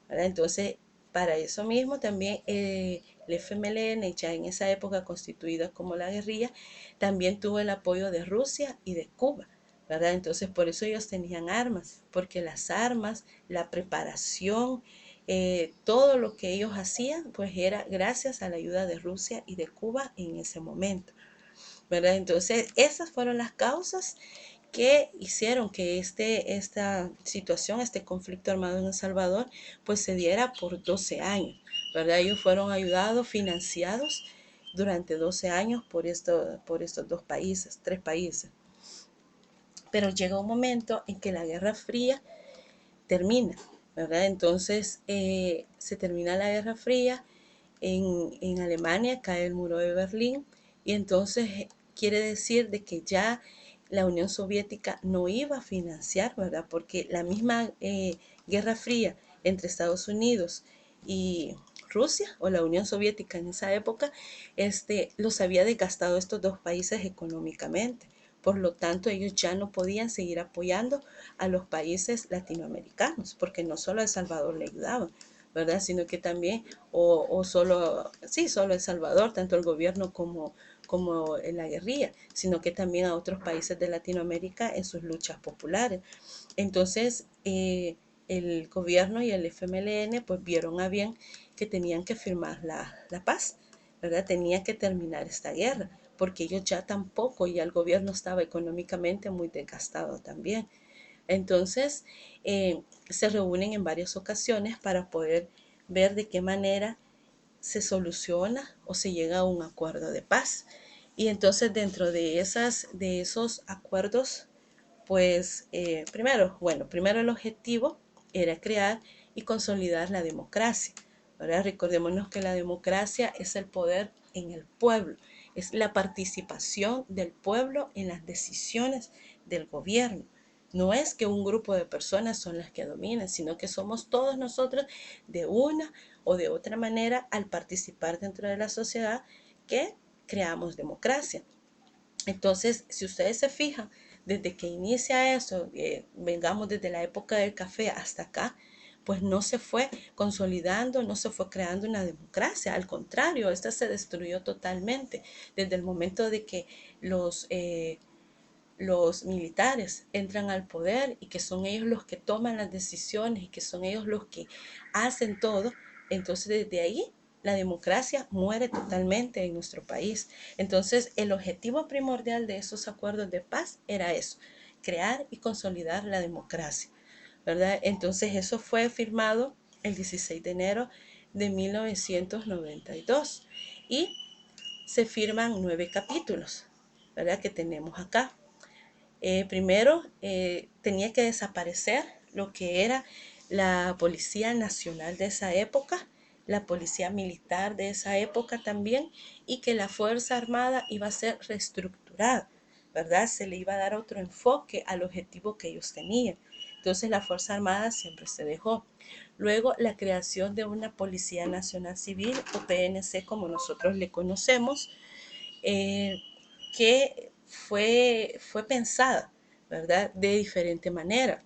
¿verdad? Entonces, para eso mismo también el FMLN, ya en esa época constituida como la guerrilla, también tuvo el apoyo de Rusia y de Cuba, ¿verdad? Entonces, por eso ellos tenían armas, porque las armas, la preparación, todo lo que ellos hacían, pues era gracias a la ayuda de Rusia y de Cuba en ese momento, ¿verdad? Entonces, esas fueron las causas que hicieron que esta situación, este conflicto armado en El Salvador, pues se diera por 12 años, ¿verdad? Ellos fueron ayudados, financiados durante 12 años por estos dos países, tres países. Pero llega un momento en que la Guerra Fría termina, ¿verdad? Entonces se termina la Guerra Fría, en Alemania cae el muro de Berlín y entonces quiere decir de que ya la Unión Soviética no iba a financiar, ¿verdad? Porque la misma Guerra Fría entre Estados Unidos y Rusia o la Unión Soviética en esa época, los había desgastado estos dos países económicamente. Por lo tanto, ellos ya no podían seguir apoyando a los países latinoamericanos, porque no solo a El Salvador le ayudaban, ¿verdad? Sino que también, o solo, sí, solo El Salvador, tanto el gobierno como en la guerrilla, sino que también a otros países de Latinoamérica en sus luchas populares. Entonces, el gobierno y el FMLN pues vieron a bien que tenían que firmar la paz, ¿verdad? Tenía que terminar esta guerra, porque ellos ya tampoco, ya el gobierno estaba económicamente muy desgastado también. Entonces, se reúnen en varias ocasiones para poder ver de qué manera se soluciona o se llega a un acuerdo de paz. Y entonces dentro de esos acuerdos, pues primero el objetivo era crear y consolidar la democracia. Ahora recordémonos que la democracia es el poder en el pueblo, es la participación del pueblo en las decisiones del gobierno. No es que un grupo de personas son las que dominan, sino que somos todos nosotros de una o de otra manera al participar dentro de la sociedad que creamos democracia. Entonces, si ustedes se fijan, desde que inicia eso, vengamos desde la época del café hasta acá, pues no se fue consolidando, no se fue creando una democracia. Al contrario, esta se destruyó totalmente desde el momento de que los militares entran al poder y que son ellos los que toman las decisiones y que son ellos los que hacen todo. Entonces desde ahí la democracia muere totalmente en nuestro país. Entonces el objetivo primordial de esos acuerdos de paz era eso, crear y consolidar la democracia, ¿verdad? Entonces eso fue firmado el 16 de enero de 1992 y se firman 9 capítulos, ¿verdad? Que tenemos acá. Primero, tenía que desaparecer lo que era la Policía Nacional de esa época, la Policía Militar de esa época también, y que la Fuerza Armada iba a ser reestructurada, ¿verdad? Se le iba a dar otro enfoque al objetivo que ellos tenían. Entonces la Fuerza Armada siempre se dejó. Luego la creación de una Policía Nacional Civil, o PNC como nosotros le conocemos, eh, que fue pensada, ¿verdad? De diferente manera.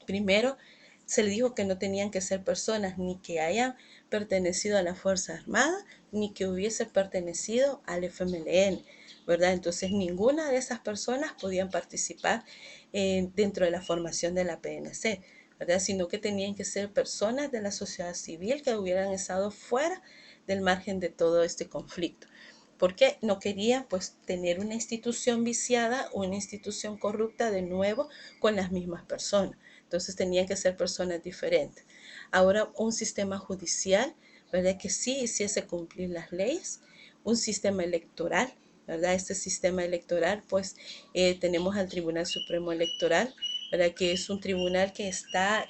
Primero, se le dijo que no tenían que ser personas ni que hayan pertenecido a la Fuerza Armada, ni que hubiese pertenecido al FMLN, ¿verdad? Entonces, ninguna de esas personas podían participar dentro de la formación de la PNC, ¿verdad? Sino que tenían que ser personas de la sociedad civil que hubieran estado fuera del margen de todo este conflicto, porque no quería pues tener una institución viciada o una institución corrupta de nuevo con las mismas personas. Entonces tenían que ser personas diferentes. Ahora un sistema judicial, ¿verdad? Que sí hiciese cumplir las leyes, un sistema electoral, ¿verdad? Este sistema electoral, pues tenemos al Tribunal Supremo Electoral, ¿verdad? Que es un tribunal que está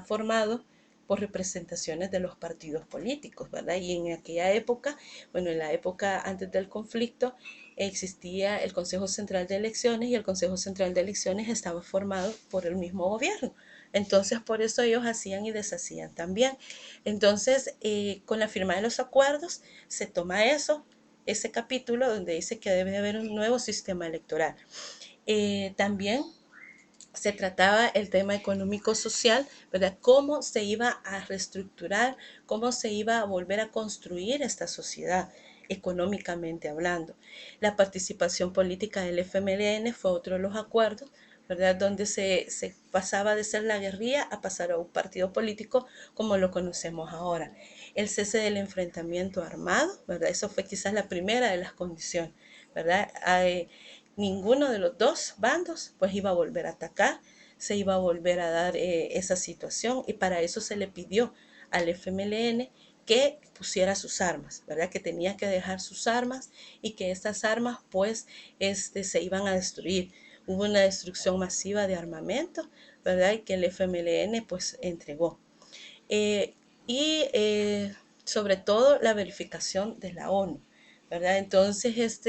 formado por representaciones de los partidos políticos, ¿verdad? Y en aquella época, bueno, en la época antes del conflicto, existía el Consejo Central de Elecciones y el Consejo Central de Elecciones estaba formado por el mismo gobierno. Entonces, por eso ellos hacían y deshacían también. Entonces, con la firma de los acuerdos, se toma eso, ese capítulo donde dice que debe haber un nuevo sistema electoral. También se trataba el tema económico-social, ¿verdad? Cómo se iba a reestructurar, cómo se iba a volver a construir esta sociedad económicamente hablando. La participación política del FMLN fue otro de los acuerdos, ¿verdad? Donde se pasaba de ser la guerrilla a pasar a un partido político como lo conocemos ahora. El cese del enfrentamiento armado, ¿verdad? Eso fue quizás la primera de las condiciones, ¿verdad? Ninguno de los dos bandos pues iba a volver a atacar, se iba a volver a dar esa situación, y para eso se le pidió al FMLN que pusiera sus armas, ¿verdad? Que tenía que dejar sus armas y que estas armas pues se iban a destruir. Hubo una destrucción masiva de armamento, ¿verdad? Y que el FMLN pues entregó. Eh, y sobre todo la verificación de la ONU, ¿verdad? Entonces,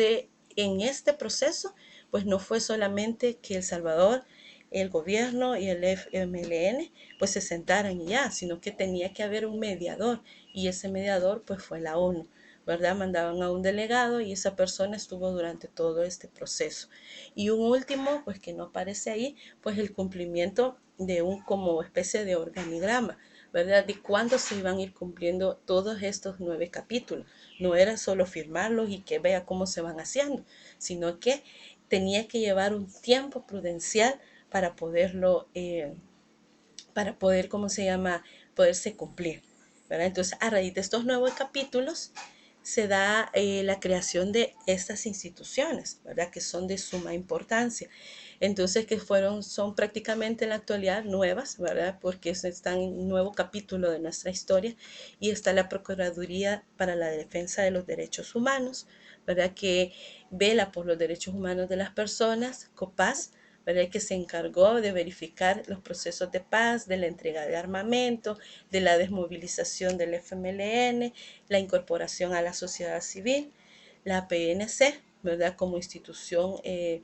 en este proceso, pues no fue solamente que El Salvador, el gobierno y el FMLN, pues se sentaran y ya, sino que tenía que haber un mediador, y ese mediador, pues fue la ONU, ¿verdad? Mandaban a un delegado y esa persona estuvo durante todo este proceso. Y un último, pues que no aparece ahí, pues el cumplimiento de un como especie de organigrama, ¿verdad? De cuándo se iban a ir cumpliendo todos estos 9 capítulos. No era solo firmarlos y que vea cómo se van haciendo, sino que tenía que llevar un tiempo prudencial para poderlo, para poder, ¿cómo se llama?, poderse cumplir, ¿verdad? Entonces, a raíz de estos nuevos capítulos, se da la creación de estas instituciones, ¿verdad? Que son de suma importancia. Entonces, son prácticamente en la actualidad nuevas, ¿verdad? Porque están en un nuevo capítulo de nuestra historia, y está la Procuraduría para la Defensa de los Derechos Humanos, ¿verdad? Que vela por los derechos humanos de las personas, COPAS, ¿verdad? Que se encargó de verificar los procesos de paz, de la entrega de armamento, de la desmovilización del FMLN, la incorporación a la sociedad civil, la PNC, ¿verdad? Como institución que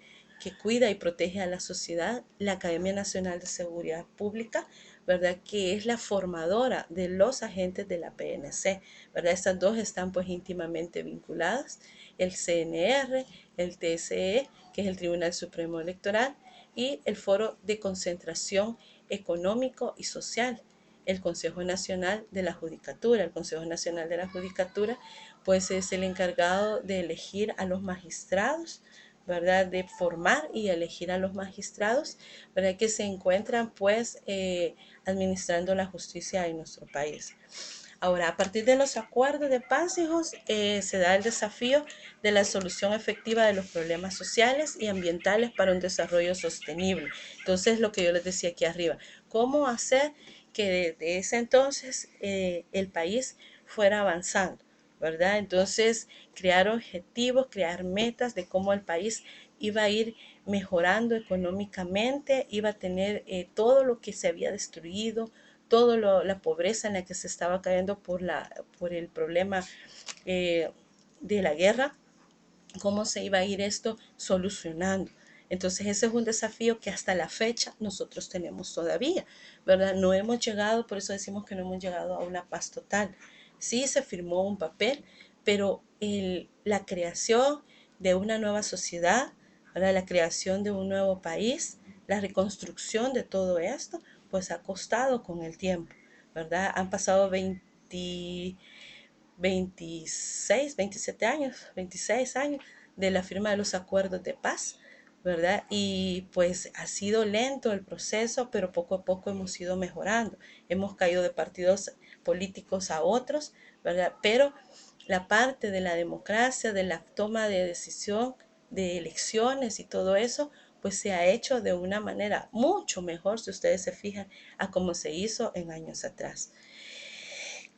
cuida y protege a la sociedad, la Academia Nacional de Seguridad Pública, ¿verdad? Que es la formadora de los agentes de la PNC, ¿verdad? Estas dos están pues íntimamente vinculadas, el CNR, el TSE, que es el Tribunal Supremo Electoral, y el Foro de Concentración Económico y Social, el Consejo Nacional de la Judicatura. El Consejo Nacional de la Judicatura pues es el encargado de elegir a los magistrados, ¿verdad? De formar y elegir a los magistrados, ¿verdad? Que se encuentran pues administrando la justicia en nuestro país. Ahora, a partir de los acuerdos de paz, hijos, se da el desafío de la solución efectiva de los problemas sociales y ambientales para un desarrollo sostenible. Entonces, lo que yo les decía aquí arriba, ¿cómo hacer que desde ese entonces el país fuera avanzando? ¿Verdad? Entonces, crear objetivos, crear metas de cómo el país iba a ir mejorando económicamente, iba a tener todo lo que se había destruido, toda la pobreza en la que se estaba cayendo por el problema eh, de la guerra, cómo se iba a ir esto solucionando. Entonces ese es un desafío que hasta la fecha nosotros tenemos todavía, ¿verdad? No hemos llegado, por eso decimos que no hemos llegado a una paz total. Sí se firmó un papel, pero la creación de una nueva sociedad, ¿verdad? La creación de un nuevo país, la reconstrucción de todo esto, pues ha costado con el tiempo, ¿verdad? Han pasado 26, 27 años, 26 años de la firma de los acuerdos de paz, ¿verdad? Y pues ha sido lento el proceso, pero poco a poco hemos ido mejorando. Hemos caído de partidos políticos a otros, ¿verdad? Pero la parte de la democracia, de la toma de decisión, de elecciones y todo eso, pues se ha hecho de una manera mucho mejor, si ustedes se fijan, a como se hizo en años atrás.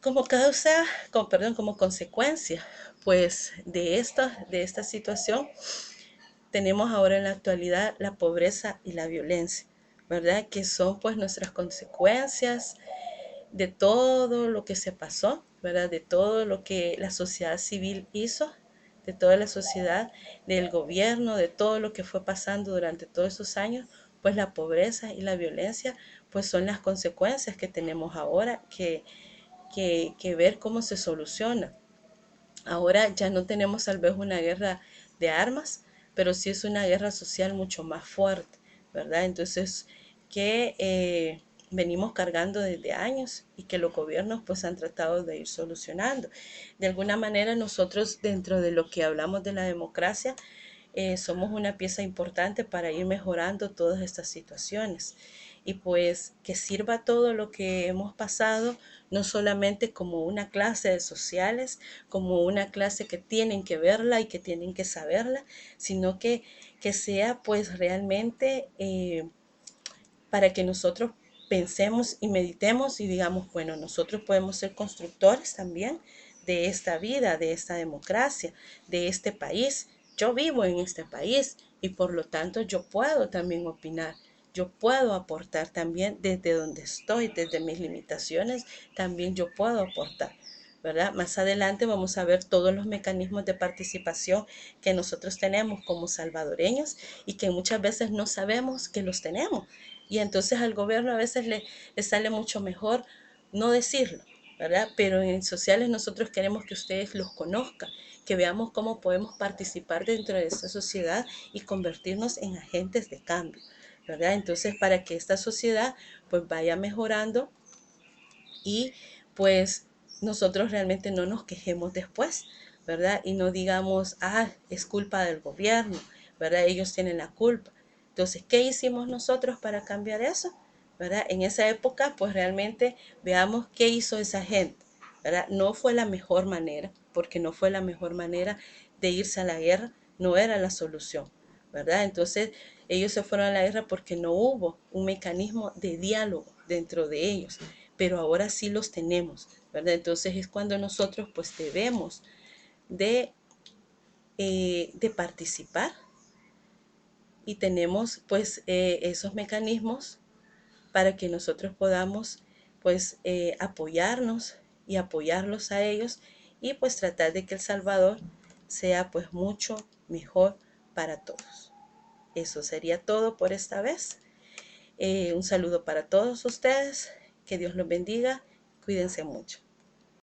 Como causa, como consecuencia, pues de esta situación, tenemos ahora en la actualidad la pobreza y la violencia, ¿verdad? Que son pues nuestras consecuencias de todo lo que se pasó, ¿verdad? De todo lo que la sociedad civil hizo, de toda la sociedad, del gobierno, de todo lo que fue pasando durante todos esos años, pues la pobreza y la violencia, pues son las consecuencias que tenemos ahora que ver cómo se soluciona. Ahora ya no tenemos tal vez una guerra de armas, pero sí es una guerra social mucho más fuerte, ¿verdad? Entonces, que venimos cargando desde años y que los gobiernos pues han tratado de ir solucionando. De alguna manera nosotros dentro de lo que hablamos de la democracia, somos una pieza importante para ir mejorando todas estas situaciones y pues que sirva todo lo que hemos pasado no solamente como una clase de sociales, como una clase que tienen que verla y que tienen que saberla, sino que sea pues realmente para que nosotros pensemos y meditemos y digamos, bueno, nosotros podemos ser constructores también de esta vida, de esta democracia, de este país. Yo vivo en este país y por lo tanto yo puedo también opinar. Yo puedo aportar también desde donde estoy, desde mis limitaciones, también yo puedo aportar. ¿Verdad? Más adelante vamos a ver todos los mecanismos de participación que nosotros tenemos como salvadoreños y que muchas veces no sabemos que los tenemos. Y entonces al gobierno a veces le sale mucho mejor no decirlo, ¿verdad? Pero en sociales nosotros queremos que ustedes los conozcan, que veamos cómo podemos participar dentro de esta sociedad y convertirnos en agentes de cambio, ¿verdad? Entonces para que esta sociedad pues vaya mejorando y pues nosotros realmente no nos quejemos después, ¿verdad? Y no digamos, ah, es culpa del gobierno, ¿verdad? Ellos tienen la culpa. Entonces, ¿qué hicimos nosotros para cambiar eso? ¿Verdad? En esa época, pues realmente veamos qué hizo esa gente, ¿verdad? No fue la mejor manera, porque no fue la mejor manera de irse a la guerra, no era la solución, ¿verdad? Entonces, ellos se fueron a la guerra porque no hubo un mecanismo de diálogo dentro de ellos, pero ahora sí los tenemos, ¿verdad? Entonces es cuando nosotros pues debemos de, de participar y tenemos pues esos mecanismos para que nosotros podamos pues apoyarnos y apoyarlos a ellos y pues tratar de que El Salvador sea pues mucho mejor para todos. Eso sería todo por esta vez. Un saludo para todos ustedes, que Dios los bendiga, cuídense mucho.